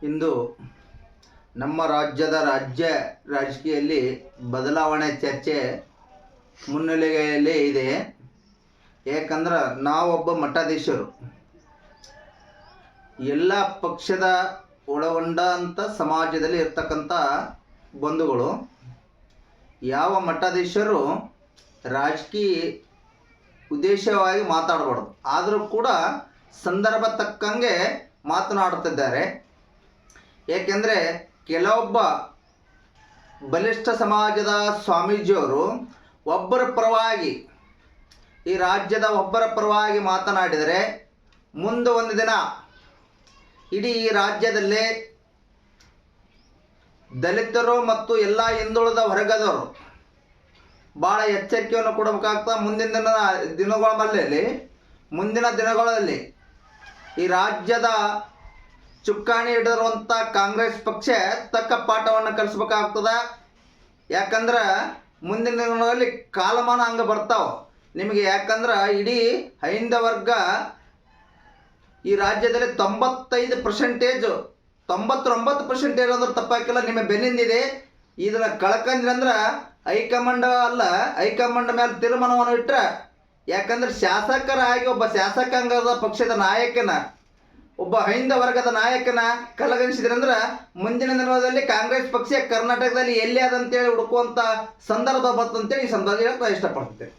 ಇಂದು ನಮ್ಮ ರಾಜ್ಯದ ರಾಜಕೀಯದಲ್ಲಿ ಬದಲಾವಣೆ ಚರ್ಚೆ ಮುನ್ನೆಲೆಯಲ್ಲಿ ಇದೆ. ಯಾಕಂದ್ರೆ ನಾವೊಬ್ಬ ಮಠಾಧೀಶರು, ಎಲ್ಲ ಪಕ್ಷದ ಒಳಗೊಂಡಂಥ ಸಮಾಜದಲ್ಲಿ ಇರ್ತಕ್ಕಂಥ ಬಂಧುಗಳು, ಯಾವ ಮಠಾಧೀಶರು ರಾಜಕೀಯ ಉದ್ದೇಶವಾಗಿ ಮಾತಾಡಬಾರ್ದು, ಆದರೂ ಕೂಡ ಸಂದರ್ಭ ತಕ್ಕಂಗೆ ಮಾತನಾಡುತ್ತಿದ್ದಾರೆ. ಏಕೆಂದರೆ ಕೆಲವೊಬ್ಬ ಬಲಿಷ್ಠ ಸಮಾಜದ ಸ್ವಾಮೀಜಿಯವರು ಒಬ್ಬರ ಪರವಾಗಿ, ಈ ರಾಜ್ಯದ ಒಬ್ಬರ ಪರವಾಗಿ ಮಾತನಾಡಿದರೆ ಮುಂದೆ ಒಂದು ದಿನ ಇಡೀ ಈ ರಾಜ್ಯದಲ್ಲೇ ದಲಿತರು ಮತ್ತು ಎಲ್ಲ ಹಿಂದುಳಿದ ವರ್ಗದವರು ಭಾಳ ಎಚ್ಚರಿಕೆಯನ್ನು ಕೊಡಬೇಕಾಗ್ತದೆ. ಮುಂದಿನ ದಿನಗಳಲ್ಲಿ ಈ ರಾಜ್ಯದ ಚುಕ್ಕಾಣಿ ಹಿಡಿದಿರುವಂಥ ಕಾಂಗ್ರೆಸ್ ಪಕ್ಷ ತಕ್ಕ ಪಾಠವನ್ನು ಕಲಿಸ್ಬೇಕಾಗ್ತದೆ. ಯಾಕಂದ್ರೆ ಮುಂದಿನ ದಿನಗಳಲ್ಲಿ ಕಾಲಮಾನ ಹಂಗೆ ಬರ್ತಾವೆ ನಿಮಗೆ. ಯಾಕಂದ್ರೆ ಇಡೀ ಹೈಂದವ ವರ್ಗ ಈ ರಾಜ್ಯದಲ್ಲಿ 99% ಅಂದ್ರೆ ತಪ್ಪಾಕಿಲ್ಲ, ನಿಮ್ಮ ಬೆನ್ನಿಂದಿದೆ. ಇದನ್ನು ಕಳ್ಕಂದ್ರಂದ್ರೆ ಹೈಕಮಾಂಡ್ ಅಲ್ಲ, ಹೈಕಮಾಂಡ್ ಮೇಲೆ ತೀರ್ಮಾನವನ್ನು ಇಟ್ಟರೆ, ಯಾಕಂದ್ರೆ ಶಾಸಕರಾಗಿ ಒಬ್ಬ ಶಾಸಕಾಂಗದ ಪಕ್ಷದ ನಾಯಕನ, ಒಬ್ಬ ಹೈಂದವ ವರ್ಗದ ನಾಯಕನ ಕಲಗಣಿಸಿದ್ರಂದ್ರೆ ಮುಂದಿನ ದಿನದಲ್ಲಿ ಕಾಂಗ್ರೆಸ್ ಪಕ್ಷ ಕರ್ನಾಟಕದಲ್ಲಿ ಎಲ್ಲಿ ಅದಂತೇಳಿ ಹುಡುಕುವಂಥ ಸಂದರ್ಭ ಬರ್ತಂತೇಳಿ ಈ ಸಂದರ್ಭ ಹೇಳಕ್ಕೆ ಇಷ್ಟಪಡ್ತೇನೆ.